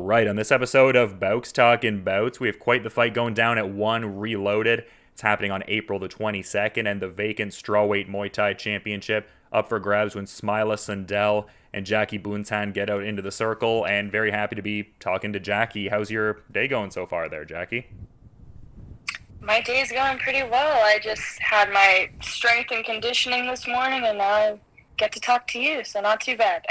right, on this episode of Bouts Talking Bouts, we have quite the fight going down at 1 Reloaded. It's happening on April the 22nd, and the vacant strawweight Muay Thai championship up for grabs when Smilla Sundell and Jackie Buntan get out into the circle. And very happy to be talking to Jackie. How's your day going so far there, Jackie? My day's going pretty well. I just had my strength and conditioning this morning, and now I get to talk to you, so not too bad.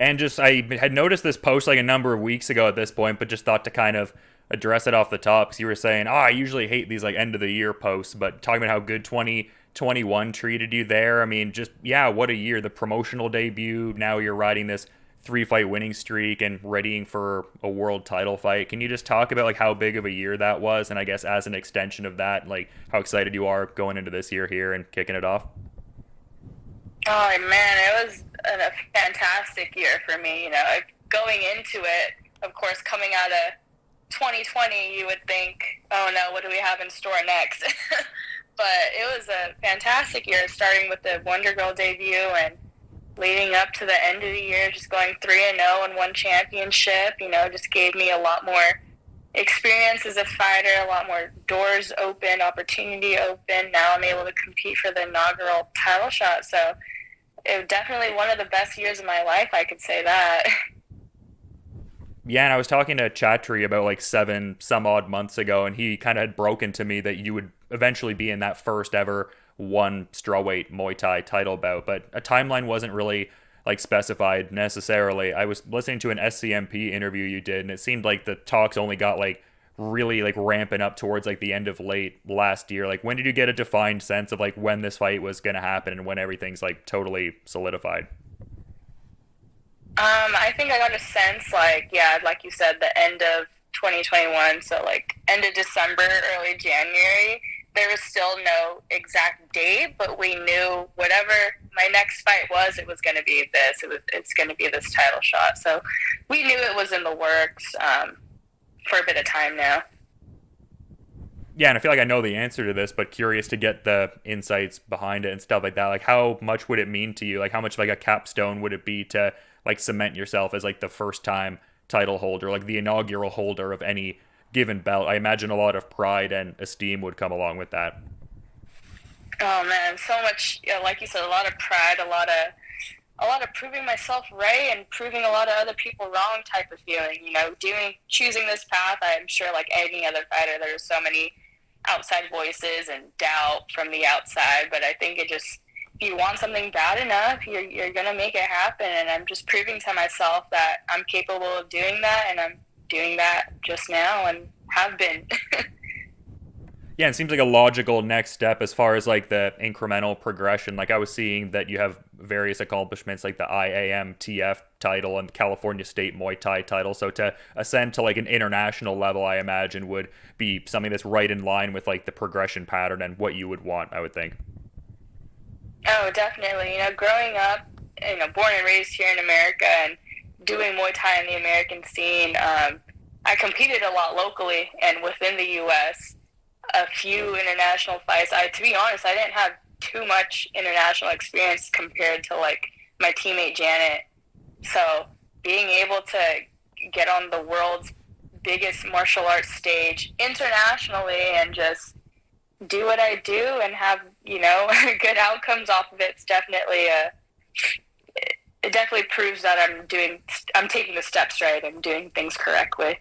And just, I had noticed this post like a number of weeks ago at this point, but just thought to kind of address it off the top because you were saying, I usually hate these like end of the year posts, but talking about how good 2021 treated you there. I mean, just, yeah, what a year. The promotional debut. Now you're riding this 3-fight winning streak and readying for a world title fight. Can you just talk about like how big of a year that was? And I guess as an extension of that, like how excited you are going into this year here and kicking it off? Oh man, it was a fantastic year for me. Going into it, of course, coming out of 2020, you would think, oh no, what do we have in store next? But it was a fantastic year, starting with the Wonder Girl debut and leading up to the end of the year, just going 3-0 and one championship. Just gave me a lot more experience as a fighter, a lot more doors open, opportunity open. Now I'm able to compete for the inaugural title shot. So it was definitely one of the best years of my life, I could say that. Yeah, and I was talking to Chatri about like 7 some odd months ago, and he kind of had broken to me that you would eventually be in that first ever one strawweight Muay Thai title bout, but a timeline wasn't really like specified necessarily. I was listening to an SCMP interview you did, and it seemed like the talks only got like really like ramping up towards like the end of late last year. Like when did you get a defined sense of like when this fight was going to happen and when everything's like totally solidified? I think I got a sense, like you said, the end of 2021, so like end of December, early January. There was still no exact date, but we knew whatever my next fight was, it was going to be this. It's going to be this title shot. So we knew it was in the works for a bit of time now. Yeah, and I feel like I know the answer to this, but curious to get the insights behind it and stuff like that. Like how much would it mean to you? Like how much like a capstone would it be to like cement yourself as like the first time title holder, like the inaugural holder of any given belt? I imagine a lot of pride and esteem would come along with that. Oh man, so much. Like you said, a lot of pride, a lot of proving myself right and proving a lot of other people wrong type of feeling. Choosing this path. I'm sure, like any other fighter, there's so many outside voices and doubt from the outside. But I think it just, if you want something bad enough, you're gonna make it happen. And I'm just proving to myself that I'm capable of doing that, and I'm doing that just now and have been. Yeah, it seems like a logical next step as far as like the incremental progression. Like I was seeing that you have various accomplishments like the IAMTF title and the California State Muay Thai title. So to ascend to like an international level, I imagine would be something that's right in line with like the progression pattern and what you would want, I would think. Oh, definitely. Growing up, born and raised here in America and doing Muay Thai in the American scene, I competed a lot locally and within the U.S. A few international fights. To be honest, I didn't have too much international experience compared to like my teammate Janet. So being able to get on the world's biggest martial arts stage internationally and just do what I do and have, good outcomes off of it's definitely it definitely proves that I'm taking the steps right and doing things correctly.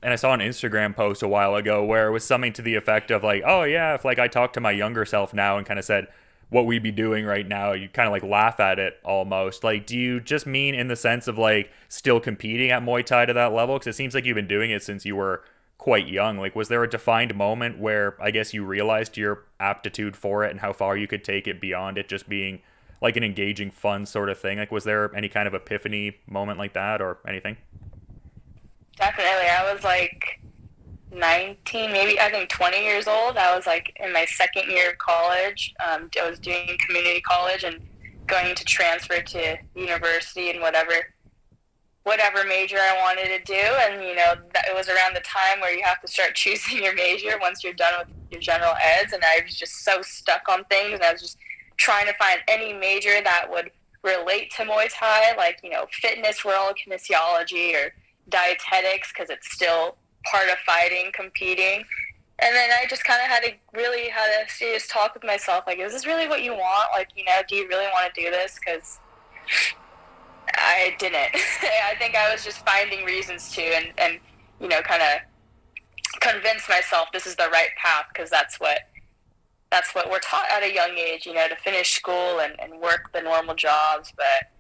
And I saw an Instagram post a while ago where it was something to the effect of like, oh yeah, if like I talked to my younger self now and kind of said what we'd be doing right now, you kind of like laugh at it almost. Like, do you just mean in the sense of like still competing at Muay Thai to that level? Because it seems like you've been doing it since you were quite young. Like, was there a defined moment where I guess you realized your aptitude for it and how far you could take it beyond it just being like an engaging, fun sort of thing? Like, was there any kind of epiphany moment like that or anything? Definitely. I was like 19, maybe I think 20 years old. I was like in my second year of college. I was doing community college and going to transfer to university and whatever major I wanted to do. And, that it was around the time where you have to start choosing your major once you're done with your general eds. And I was just so stuck on things. And I was just trying to find any major that would relate to Muay Thai, like, fitness world, kinesiology, or dietetics, because it's still part of fighting, competing. And then I just kind of had a serious talk with myself, like, is this really what you want? Like, do you really want to do this? Because I didn't. I think I was just finding reasons to, and kind of convince myself this is the right path, because that's what we're taught at a young age, to finish school and work the normal jobs. But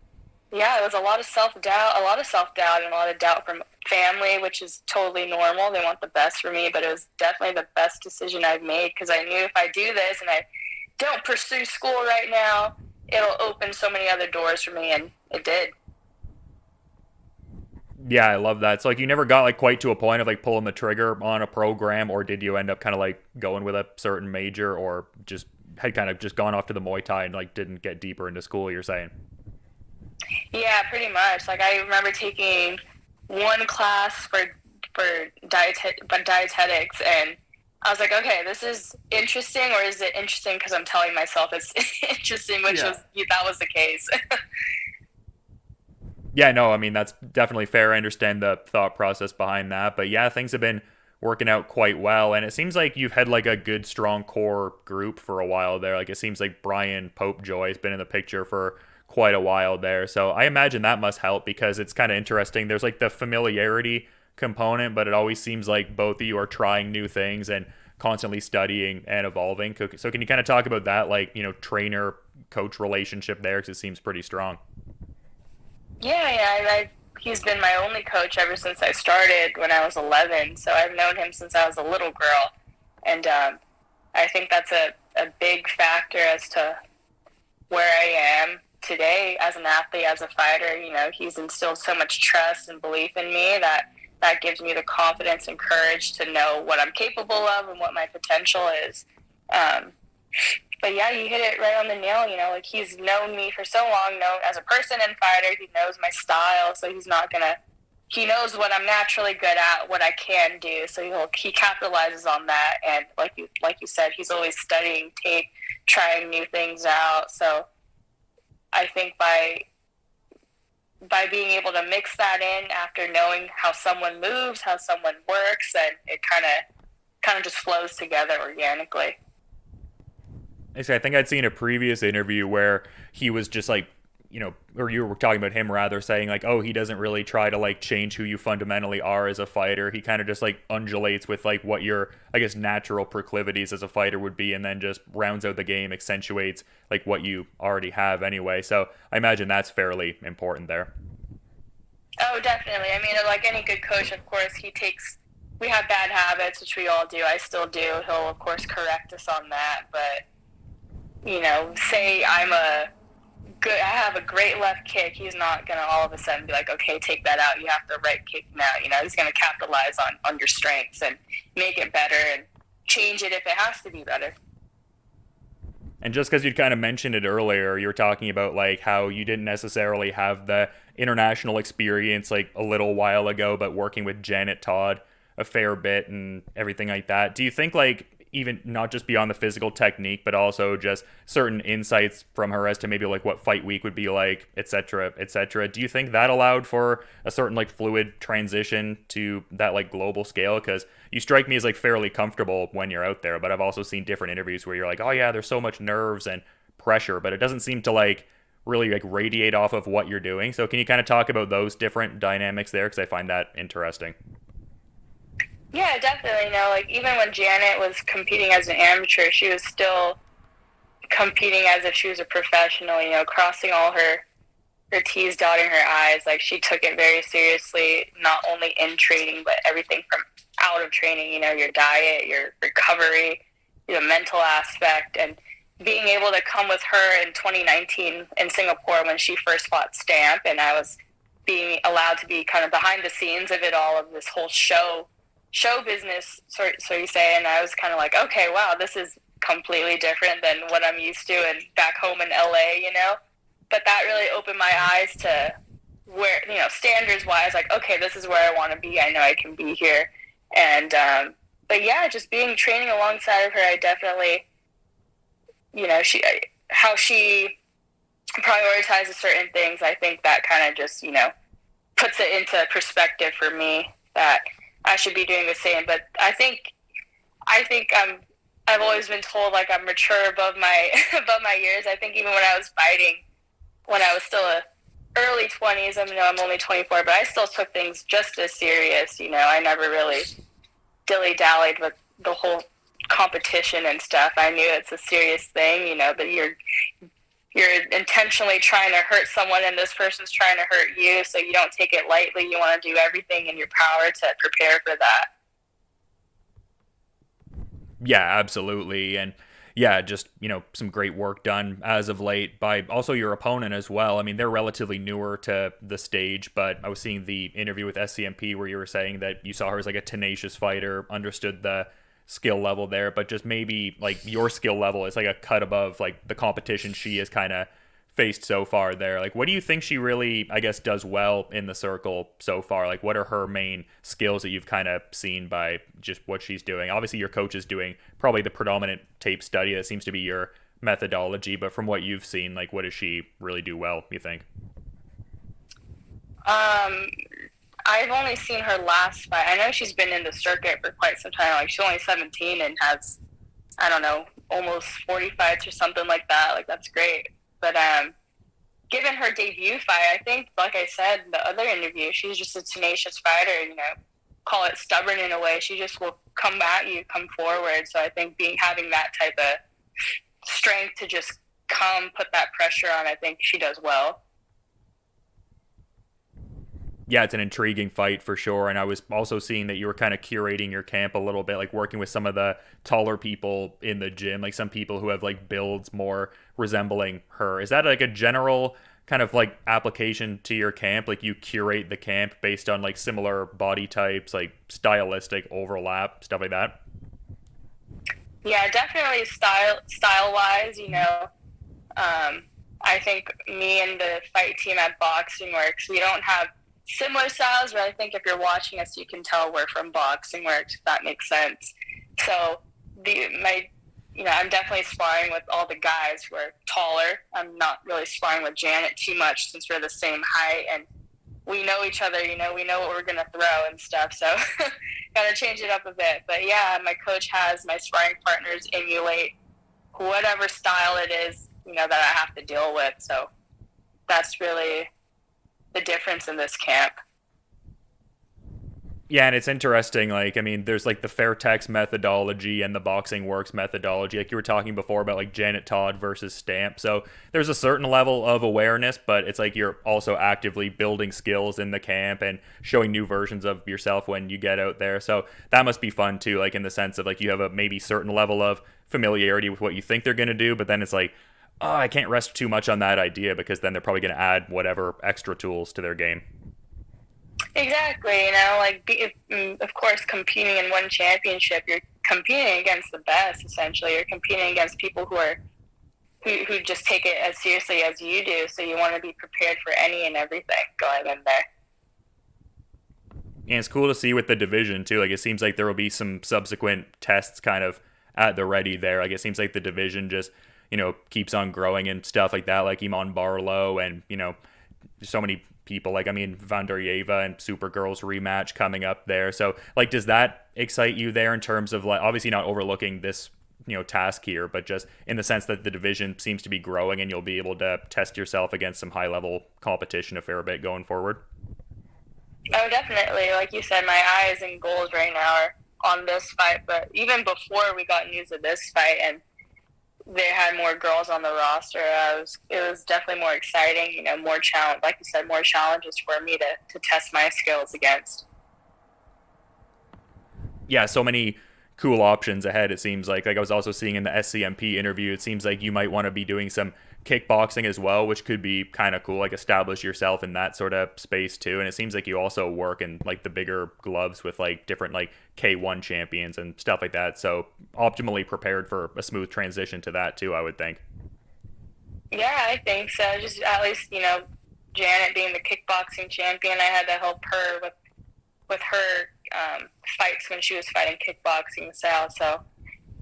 yeah, it was a lot of self-doubt, and a lot of doubt from family, which is totally normal. They want the best for me, but it was definitely the best decision I've made, because I knew if I do this and I don't pursue school right now, it'll open so many other doors for me, and it did. Yeah, I love that. So like you never got like quite to a point of like pulling the trigger on a program, or did you end up kind of like going with a certain major, or just had kind of just gone off to the Muay Thai and like didn't get deeper into school, you're saying? Yeah, pretty much. Like, I remember taking one class for dietetics, and I was like, okay, this is interesting, or is it interesting because I'm telling myself it's interesting, which Yeah. was that was the case. Yeah, no, I mean that's definitely fair. I understand the thought process behind that, but yeah, things have been working out quite well, and it seems like you've had like a good, strong core group for a while there. Like it seems like Brian Popejoy has been in the picture for quite a while there, so I imagine that must help because it's kind of interesting. There's like the familiarity component, but it always seems like both of you are trying new things and constantly studying and evolving. So can you kind of talk about that, like trainer coach relationship there, because it seems pretty strong. Yeah. He's been my only coach ever since I started when I was 11. So I've known him since I was a little girl, and I think that's a big factor as to where I am today as an athlete, as a fighter. He's instilled so much trust and belief in me that gives me the confidence and courage to know what I'm capable of and what my potential is. Um, but yeah, you hit it right on the nail. Like, he's known me for so long, known as a person and fighter. He knows my style, so he knows what I'm naturally good at, what I can do. So he capitalizes on that. And like you said, he's always studying tape, trying new things out. So I think by being able to mix that in after knowing how someone moves, how someone works, and it kind of just flows together organically. I think I'd seen a previous interview where he was just like, or you were talking about him rather, saying like, oh, he doesn't really try to like change who you fundamentally are as a fighter. He kind of just like undulates with like what your, I guess, natural proclivities as a fighter would be, and then just rounds out the game, accentuates like what you already have anyway. So I imagine that's fairly important there. Oh, definitely. I mean, like any good coach, of course, we have bad habits, which we all do. I still do. He'll, of course, correct us on that. But, say I have a great left kick, he's not going to all of a sudden be like, okay, take that out. You have the right kick now. He's going to capitalize on your strengths and make it better and change it if it has to be better. And just because you kind of mentioned it earlier, you were talking about like how you didn't necessarily have the international experience like a little while ago, but working with Janet Todd a fair bit and everything like that. Do you think like even not just beyond the physical technique, but also just certain insights from her as to maybe like what fight week would be like, et cetera, et cetera? Do you think that allowed for a certain like fluid transition to that like global scale? Because you strike me as like fairly comfortable when you're out there, but I've also seen different interviews where you're like, oh yeah, there's so much nerves and pressure, but it doesn't seem to like really like radiate off of what you're doing. So can you kind of talk about those different dynamics there? Because I find that interesting. Yeah, definitely. Like, even when Janet was competing as an amateur, she was still competing as if she was a professional, crossing all her T's, dotting her I's. Like, she took it very seriously, not only in training, but everything from out of training, your diet, your recovery, the mental aspect. And being able to come with her in 2019 in Singapore when she first fought Stamp, and I was being allowed to be kind of behind the scenes of it all, of this whole show business, so you say, and I was kind of like, okay, wow, this is completely different than what I'm used to and back home in LA, But that really opened my eyes to where, standards wise, like, okay, this is where I want to be. I know I can be here. And, but yeah, just training alongside of her, I definitely, how she prioritizes certain things, I think that kind of just, puts it into perspective for me that I should be doing the same. But I think I've always been told like I'm mature above my above my years. I think even when I was fighting, when I was still a early 20s, I mean, I'm only 24, but I still took things just as serious. I never really dilly dallied with the whole competition and stuff. I knew it's a serious thing, that you're intentionally trying to hurt someone and this person's trying to hurt you, so you don't take it lightly. You want to do everything in your power to prepare for that. Yeah, absolutely. And yeah, just, some great work done as of late by also your opponent as well. I mean, they're relatively newer to the stage, but I was seeing the interview with SCMP where you were saying that you saw her as like a tenacious fighter, understood the skill level there, but just maybe like your skill level is like a cut above like the competition she has kind of faced so far there. Like, what do you think she really, I guess, does well in the circle so far? Like, what are her main skills that you've kind of seen by just what she's doing? Obviously, your coach is doing probably the predominant tape study. That seems to be your methodology. But from what you've seen, like, what does she really do well, you think? Um, I've only seen her last fight. I know she's been in the circuit for quite some time. Like, she's only 17 and has, I don't know, almost 40 fights or something like that. Like, that's great. But given her debut fight, I think, like I said in the other interview, she's just a tenacious fighter. Call it stubborn in a way. She just will come at you, come forward. So I think having that type of strength to just put that pressure on, I think she does well. Yeah, it's an intriguing fight for sure. And I was also seeing that you were kind of curating your camp a little bit, like working with some of the taller people in the gym, like some people who have like builds more resembling her. Is that like a general kind of like application to your camp? Like you curate the camp based on like similar body types, like stylistic overlap, stuff like that? Yeah, definitely style wise. I think me and the fight team at Boxing Works, we don't have similar styles, but I think if you're watching us, you can tell we're from Boxing Works, if that makes sense. So I'm definitely sparring with all the guys who are taller. I'm not really sparring with Janet too much since we're the same height and we know each other. We know what we're gonna throw and stuff. So gotta change it up a bit. But yeah, my coach has my sparring partners emulate whatever style it is, that I have to deal with. So that's really the difference in this camp. Yeah, and it's interesting. Like, I mean, there's like the Fairtex methodology and the Boxing Works methodology. Like you were talking before about like Janet Todd versus Stamp. So there's a certain level of awareness, but it's like you're also actively building skills in the camp and showing new versions of yourself when you get out there. So that must be fun too, like in the sense of like you have a maybe certain level of familiarity with what you think they're going to do, but then it's like, oh, I can't rest too much on that idea because then they're probably going to add whatever extra tools to their game. Exactly, of course, competing in one championship, you're competing against the best. Essentially, you're competing against people who just take it as seriously as you do. So you want to be prepared for any and everything going in there. And it's cool to see with the division too. Like it seems like there will be some subsequent tests kind of at the ready there. Like it seems like the division just keeps on growing and stuff like that. Like Iman Barlow and so many people, like I mean Vanderyeva and Supergirl's rematch coming up there. So like does that excite you there in terms of like obviously not overlooking this task here, but just in the sense that the division seems to be growing and you'll be able to test yourself against some high level competition a fair bit going forward? Oh, definitely. Like you said, my eyes and goals right now are on this fight, but even before we got news of this fight and they had more girls on the roster, it was definitely more exciting, more challenge, like you said, more challenges for me to test my skills against. Yeah, so many cool options ahead, it seems like. Like I was also seeing in the SCMP interview, it seems like you might want to be doing some kickboxing as well, which could be kind of cool, like establish yourself in that sort of space too. And it seems like you also work in like the bigger gloves with like different like K1 champions and stuff like that. So optimally prepared for a smooth transition to that too, I would think. Yeah, I think so. Just at least, Janet being the kickboxing champion, I had to help her with her fights when she was fighting kickboxing style. So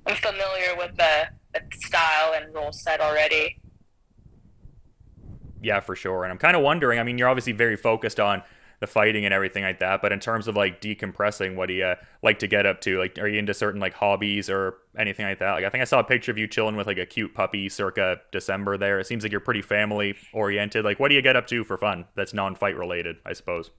I'm familiar with the style and rule set already. Yeah, for sure. And I'm kind of wondering, I mean, you're obviously very focused on the fighting and everything like that, but in terms of like decompressing, what do you like to get up to? Like, are you into certain like hobbies or anything like that? Like, I think I saw a picture of you chilling with like a cute puppy circa December there. It seems like you're pretty family oriented. Like, what do you get up to for fun that's non-fight related, I suppose?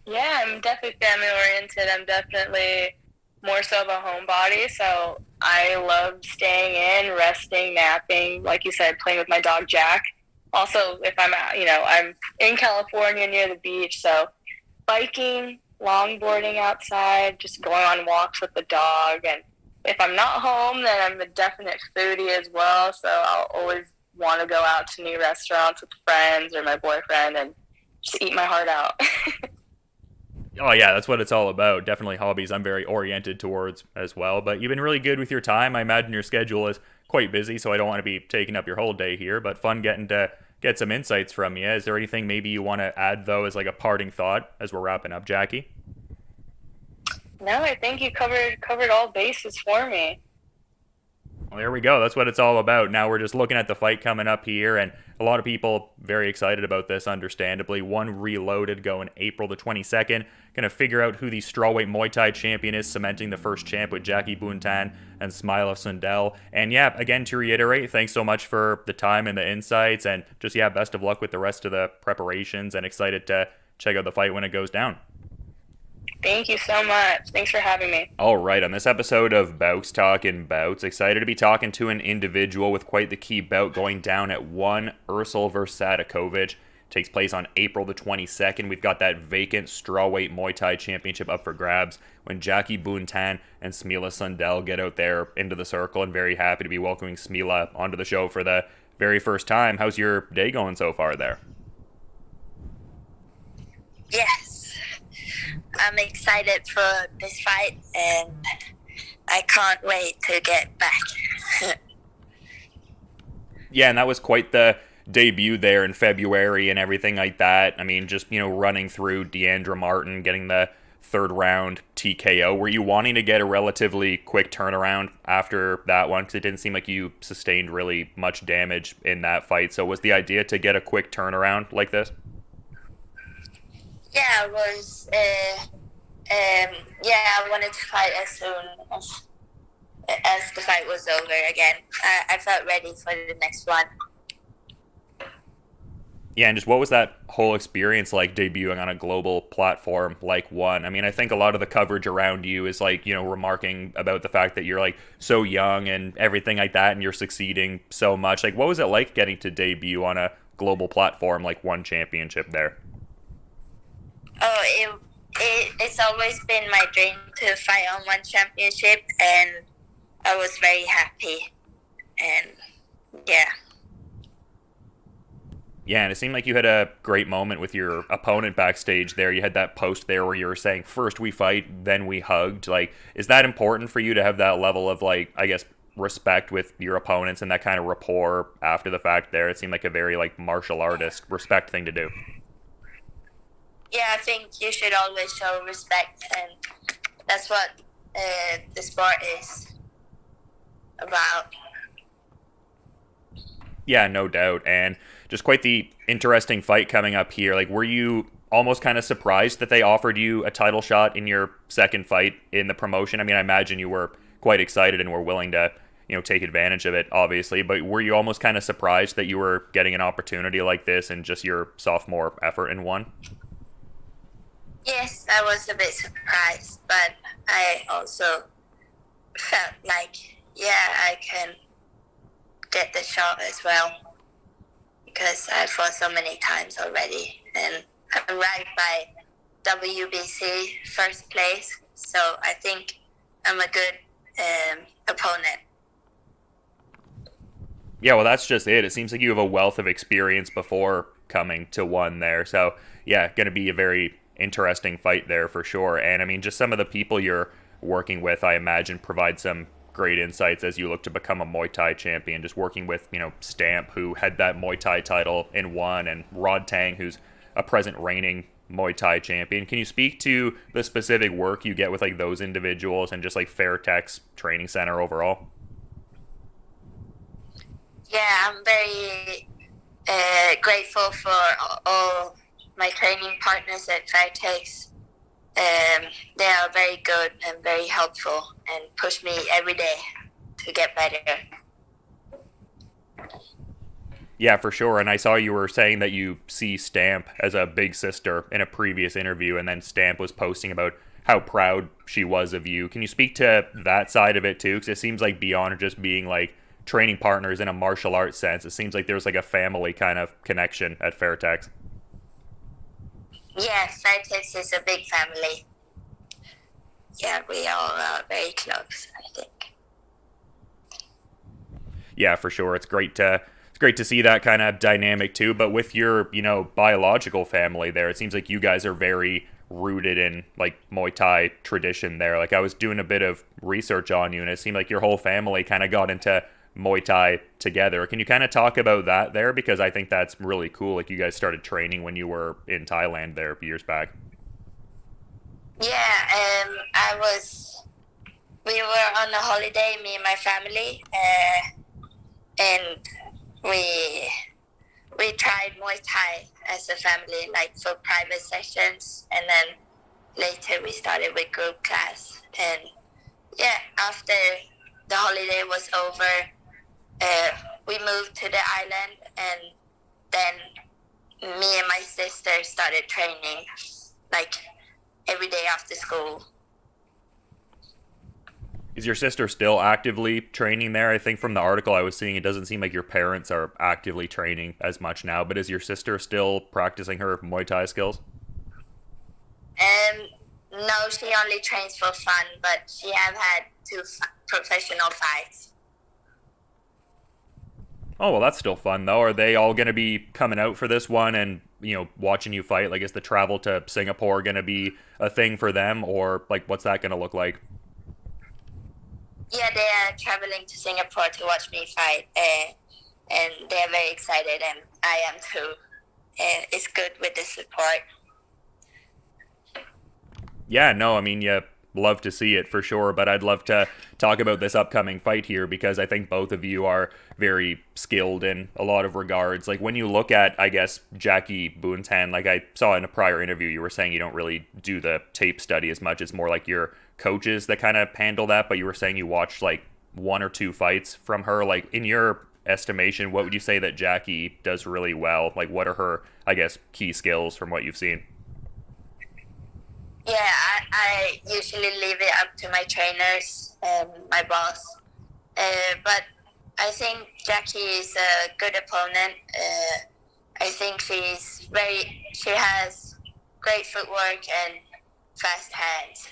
Yeah, I'm definitely family oriented. I'm definitely more so of a homebody, so I love staying in, resting, napping, like you said, playing with my dog Jack. Also, if I'm out, I'm in California near the beach, so biking, longboarding outside, just going on walks with the dog. And if I'm not home, then I'm a definite foodie as well, so I'll always want to go out to new restaurants with friends or my boyfriend and just eat my heart out. Oh yeah, that's what it's all about. Definitely hobbies I'm very oriented towards as well. But you've been really good with your time. I imagine your schedule is quite busy, so I don't want to be taking up your whole day here. But fun getting to get some insights from you. Is there anything maybe you want to add though as like a parting thought as we're wrapping up, Jackie? No, I think you covered all bases for me. Well, there we go. That's what it's all about. Now we're just looking at the fight coming up here, and a lot of people very excited about this, understandably. One Reloaded going April the 22nd. Going to figure out who the strawweight Muay Thai champion is, cementing the first champ with Jackie Buntan and Smilla Sundell. And yeah, again, to reiterate, thanks so much for the time and the insights, and just, yeah, best of luck with the rest of the preparations, and excited to check out the fight when it goes down. Thank you so much. Thanks for having me. All right, on this episode of Bouts Talking Bouts, excited to be talking to an individual with quite the key bout going down at 1 Ursel versus Sadakovic. Takes place on April the 22nd. We've got that vacant strawweight Muay Thai championship up for grabs when Jackie Buntan and Smilla Sundell get out there into the circle, and very happy to be welcoming Smilla onto the show for the very first time. How's your day going so far there? Yes, I'm excited for this fight, and I can't wait to get back. Yeah, and that was quite the debut there in February and everything like that. I mean, just, running through Deandra Martin, getting the third round TKO. Were you wanting to get a relatively quick turnaround after that one? Because it didn't seem like you sustained really much damage in that fight. So was the idea to get a quick turnaround like this? Yeah, it was. I wanted to fight as soon as the fight was over again. I felt ready for the next one. Yeah, and just what was that whole experience like debuting on a global platform like One? I mean, I think a lot of the coverage around you is like, remarking about the fact that you're like so young and everything like that, and you're succeeding so much. Like, what was it like getting to debut on a global platform like One Championship there? Oh, it's always been my dream to fight on One Championship, and I was very happy. And yeah. Yeah, and it seemed like you had a great moment with your opponent backstage there. You had that post there where you were saying, first we fight, then we hugged. Like, is that important for you to have that level of, like, I guess, respect with your opponents and that kind of rapport after the fact there? It seemed like a very, like, martial artist respect thing to do. Yeah, I think you should always show respect, and that's what the sport is about. Yeah, no doubt. And just quite the interesting fight coming up here. Like, were you almost kind of surprised that they offered you a title shot in your second fight in the promotion? I mean, I imagine you were quite excited and were willing to, take advantage of it, obviously. But were you almost kind of surprised that you were getting an opportunity like this in just your sophomore effort in One? Yes, I was a bit surprised, but I also felt like, yeah, I can get the shot as well, because I fought so many times already, and I'm ranked by WBC first place, so I think I'm a good opponent. Yeah, well, that's just it. It seems like you have a wealth of experience before coming to One there. So, yeah, going to be a very interesting fight there for sure. And, I mean, just some of the people you're working with, I imagine, provide some great insights as you look to become a Muay Thai champion. Just working with, Stamp, who had that Muay Thai title in One, and Rod Tang, who's a present reigning Muay Thai champion. Can you speak to the specific work you get with, like, those individuals and just, like, Fairtex Training Center overall? Yeah, I'm very grateful for all my training partners at Fairtex. They are very good and very helpful and push me every day to get better. Yeah, for sure. And I saw you were saying that you see Stamp as a big sister in a previous interview, and then Stamp was posting about how proud she was of you. Can you speak to that side of it too? Because it seems like beyond just being like training partners in a martial arts sense, it seems like there's like a family kind of connection at Fairtex. Yeah, Fairtex is a big family. Yeah, we all are very close, I think. Yeah, for sure. It's great to see that kind of dynamic too. But with your, biological family there, it seems like you guys are very rooted in like Muay Thai tradition there. Like I was doing a bit of research on you, and it seemed like your whole family kind of got into Muay Thai together. Can you kind of talk about that there? Because I think that's really cool. Like you guys started training when you were in Thailand there years back. Yeah, we were on a holiday, me and my family, and we tried Muay Thai as a family, like for private sessions, and then later we started with group class. And yeah, after the holiday was over, we moved to the island, and then me and my sister started training, like every day after school. Is your sister still actively training there? I think from the article I was seeing, it doesn't seem like your parents are actively training as much now, but is your sister still practicing her Muay Thai skills? No, she only trains for fun, but she have had 2 professional fights. Oh, well, that's still fun, though. Are they all going to be coming out for this one and, watching you fight? Like, is the travel to Singapore going to be a thing for them, or, like, what's that going to look like? Yeah, they are traveling to Singapore to watch me fight, and they're very excited, and I am too. It's good with the support. Yeah, no, I mean, you love to see it for sure, but I'd love to talk about this upcoming fight here because I think both of you are very skilled in a lot of regards. Like when you look at, I guess, Jackie Buntan, like I saw in a prior interview, you were saying you don't really do the tape study as much. It's more like your coaches that kind of handle that, but you were saying you watched like 1 or 2 fights from her. Like in your estimation, what would you say that Jackie does really well? Like what are her, I guess, key skills from what you've seen? Yeah, I usually leave it up to my trainers and my boss. But I think Jackie is a good opponent. I think she has great footwork and fast hands.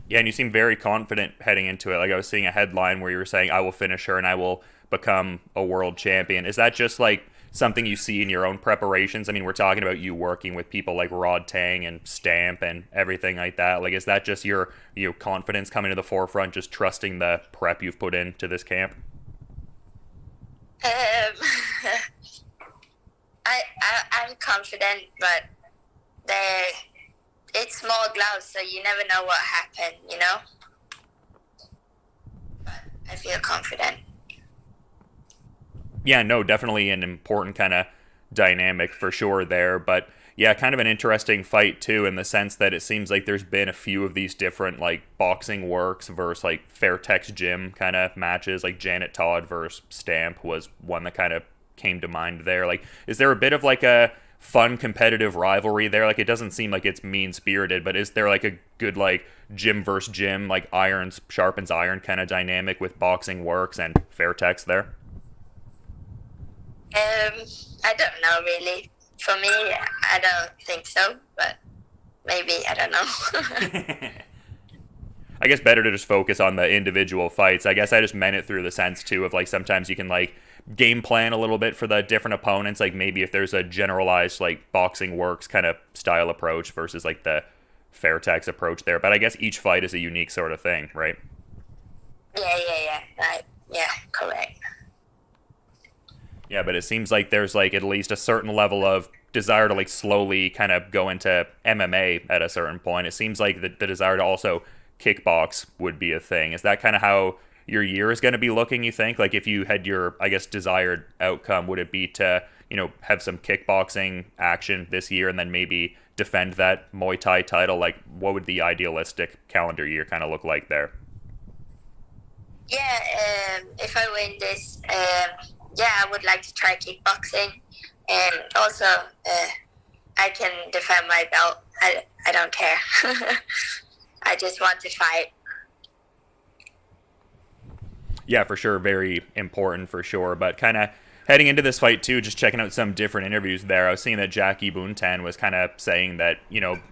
Yeah, and you seem very confident heading into it. Like I was seeing a headline where you were saying, I will finish her and I will become a world champion. Is that just like something you see in your own preparations? I mean, we're talking about you working with people like Rod Tang and Stamp and everything like that. Like, is that just your confidence coming to the forefront, just trusting the prep you've put into this camp? I'm confident, but it's small gloves, so you never know what happened, But I feel confident. Yeah, no, definitely an important kind of dynamic for sure there. But yeah, kind of an interesting fight too, in the sense that it seems like there's been a few of these different like boxing works versus like Fairtex gym kind of matches. Like Janet Todd versus Stamp was one that kind of came to mind there. Like, is there a bit of like a fun competitive rivalry there? Like, it doesn't seem like it's mean spirited, but is there like a good like gym versus gym, like iron sharpens iron kind of dynamic with boxing works and Fairtex there? I don't know really. For me, I don't think so, but maybe, I don't know. I guess better to just focus on the individual fights. I guess I just meant it through the sense too of like sometimes you can like game plan a little bit for the different opponents. Like maybe if there's a generalized like boxing works kind of style approach versus like the Fairtex approach there. But I guess each fight is a unique sort of thing, right? Yeah. Right. Yeah, correct. Yeah, but it seems like there's like at least a certain level of desire to like slowly kind of go into MMA at a certain point. It seems like the desire to also kickbox would be a thing. Is that kind of how your year is going to be looking, you think? Like if you had your, I guess, desired outcome, would it be to, have some kickboxing action this year and then maybe defend that Muay Thai title? Like what would the idealistic calendar year kind of look like there? Yeah, if I win this, I would like to try kickboxing, and also I can defend my belt. I don't care. I just want to fight. Yeah, for sure. Very important for sure. But kind of heading into this fight too, just checking out some different interviews there, I was seeing that Jackie Buntan was kind of saying that,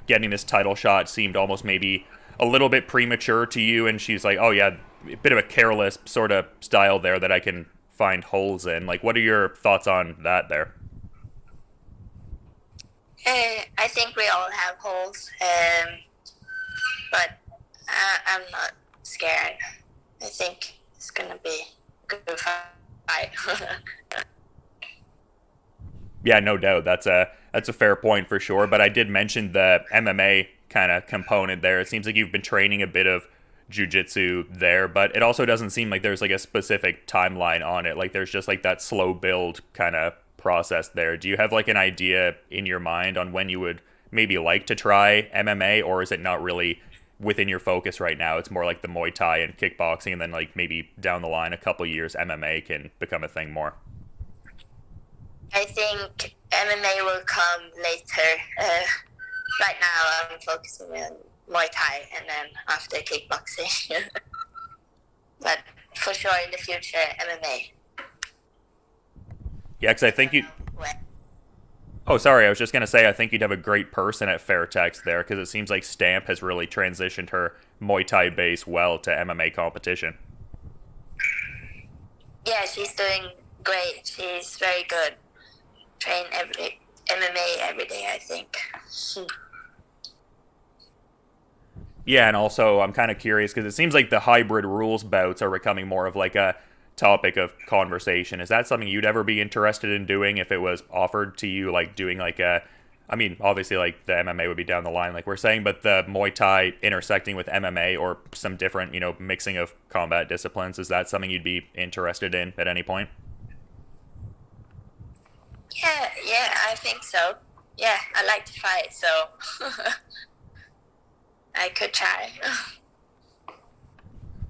getting this title shot seemed almost maybe a little bit premature to you. And she's like, oh yeah, a bit of a careless sort of style there that I can find holes in. Like, what are your thoughts on that there? I think we all have holes, but I'm not scared. I think it's gonna be a good fight. Yeah, no doubt. That's a fair point for sure. But I did mention the MMA kind of component there. It seems like you've been training a bit of jiu-jitsu there, but it also doesn't seem like there's like a specific timeline on it. Like there's just like that slow build kind of process there. Do you have like an idea in your mind on when you would maybe like to try MMA, or is it not really within your focus right now? It's more like the Muay Thai and kickboxing, and then like maybe down the line a couple years MMA can become a thing more. I think MMA will come later. Right now I'm focusing on Muay Thai and then after kickboxing. But for sure in the future, MMA. Yeah, because I think you... Oh, sorry, I was just going to say, I think you'd have a great person at Fairtex there, because it seems like Stamp has really transitioned her Muay Thai base well to MMA competition. Yeah, she's doing great. She's very good. Train MMA every day, I think. Yeah, and also I'm kind of curious, because it seems like the hybrid rules bouts are becoming more of like a topic of conversation. Is that something you'd ever be interested in doing if it was offered to you, like doing like a, I mean, obviously like the MMA would be down the line like we're saying, but the Muay Thai intersecting with MMA or some different, mixing of combat disciplines, is that something you'd be interested in at any point? Yeah, I think so. Yeah, I like to fight, so I could try.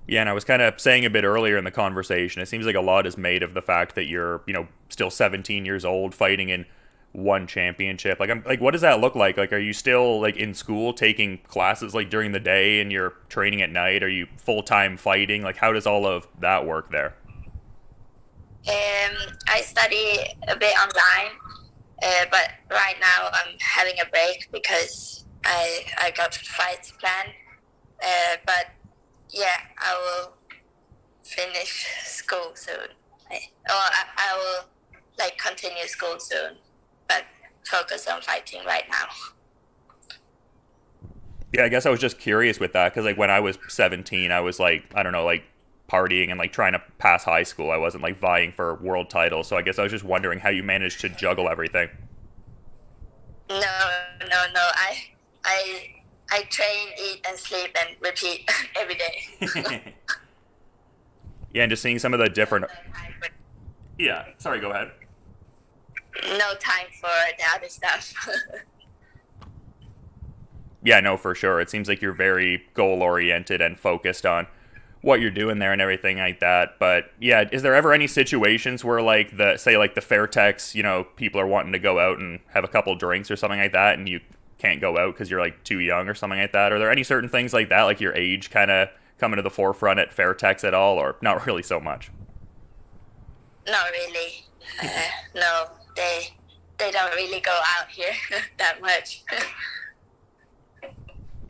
Yeah, and I was kind of saying a bit earlier in the conversation, it seems like a lot is made of the fact that you're, still 17 years old fighting in one championship. Like, what does that look like? Like, are you still like in school taking classes like during the day and you're training at night? Are you full-time fighting? Like, how does all of that work there? I study a bit online, but right now I'm having a break because I got fights planned. But yeah, I will finish school soon. I will like continue school soon, but focus on fighting right now. Yeah, I guess I was just curious with that because like when I was 17, I was like, I don't know, like partying and like trying to pass high school. I wasn't like vying for world titles, so I guess I was just wondering how you managed to juggle everything. No. I train, eat, and sleep, and repeat every day. Yeah, and just seeing some of the different... Yeah, sorry, go ahead. No time for the other stuff. Yeah, no, for sure. It seems like you're very goal-oriented and focused on what you're doing there and everything like that. But yeah, is there ever any situations where like the Fairtex, people are wanting to go out and have a couple drinks or something like that, and you can't go out because you're like too young or something like that? Are there any certain things like that, like your age kind of coming to the forefront at Fairtex at all, or not really so much? Not really. No, they don't really go out here that much.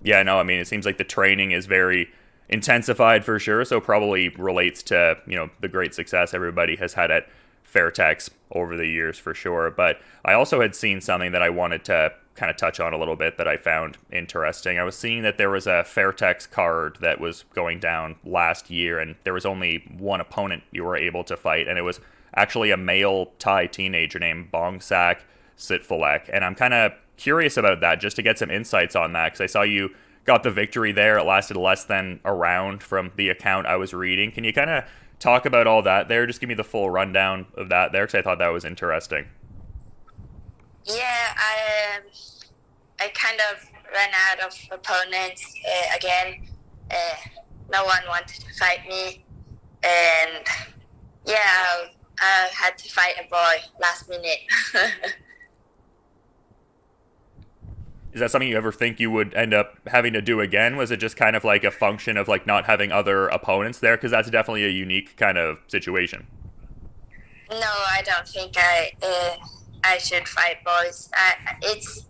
Yeah, no, I mean, it seems like the training is very intensified for sure, so probably relates to, the great success everybody has had at Fairtex over the years for sure. But I also had seen something that I wanted to kind of touch on a little bit that I found interesting. I was seeing that there was a Fairtex card that was going down last year, and there was only one opponent you were able to fight, and it was actually a male Thai teenager named Bongsak Sitphalek. And I'm kind of curious about that, just to get some insights on that, because I saw you got the victory there. It lasted less than a round from the account I was reading. Can you kind of talk about all that there? Just give me the full rundown of that there, because I thought that was interesting. Yeah, I kind of ran out of opponents again. Uh, no one wanted to fight me, and yeah, I had to fight a boy last minute. Is that something you ever think you would end up having to do again? Was it just kind of like a function of like not having other opponents there? Because that's definitely a unique kind of situation. No, I don't think I should fight boys. It's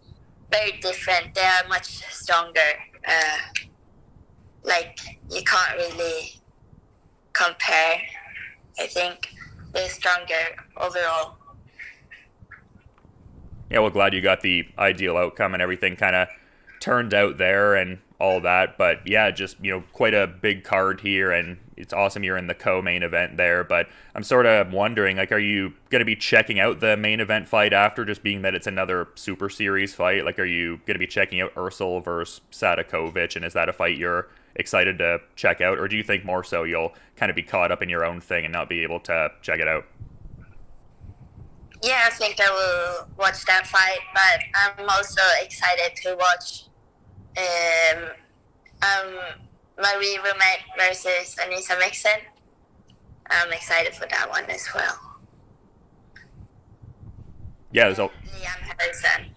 very different. They are much stronger. Like you can't really compare. I think they're stronger overall. Yeah, well, glad you got the ideal outcome and everything kind of turned out there and all that. But yeah, just, quite a big card here, and it's awesome you're in the co-main event there. But I'm sort of wondering, like, are you going to be checking out the main event fight after, just being that it's another Super Series fight? Like, are you going to be checking out Ursul versus Sadakovic, and is that a fight you're excited to check out? Or do you think more so you'll kind of be caught up in your own thing and not be able to check it out? Yeah, I think I will watch that fight, but I'm also excited to watch Marie Roommate versus Anissa Mixon. I'm excited for that one as well. Yeah, Liam Harrison.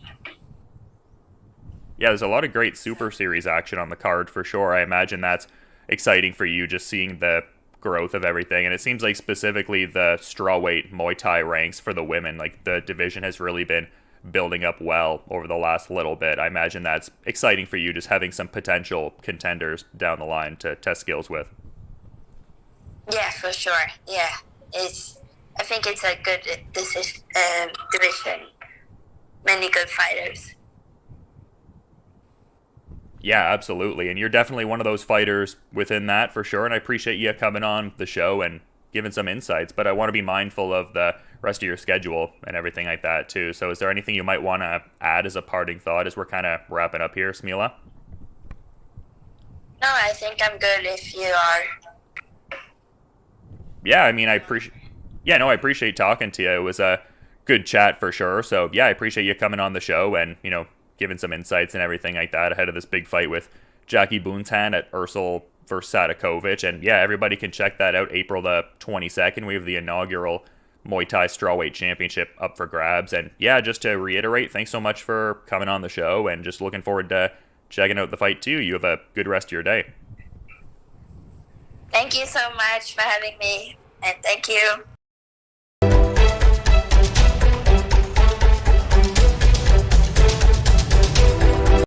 Yeah, there's a lot of great Super Series action on the card for sure. I imagine that's exciting for you, just seeing the growth of everything. And it seems like specifically the strawweight Muay Thai ranks for the women, like the division has really been building up well over the last little bit. I imagine that's exciting for you, just having some potential contenders down the line to test skills with. Yeah, for sure. Yeah, I think it's a good division. Many good fighters. Yeah, absolutely. And you're definitely one of those fighters within that for sure. And I appreciate you coming on the show and giving some insights. But I want to be mindful of the rest of your schedule and everything like that too. So is there anything you might want to add as a parting thought as we're kind of wrapping up here, Smilla? No, I think I'm good if you are. Yeah, I mean, I appreciate talking to you. It was a good chat for sure. So yeah, I appreciate you coming on the show and, giving some insights and everything like that ahead of this big fight with Jackie Buntan at Ursul versus Sadakovic. And yeah, everybody can check that out April the 22nd. We have the inaugural Muay Thai strawweight championship up for grabs. And yeah, just to reiterate, thanks so much for coming on the show and just looking forward to checking out the fight too. You have a good rest of your day. Thank you so much for having me, and thank you.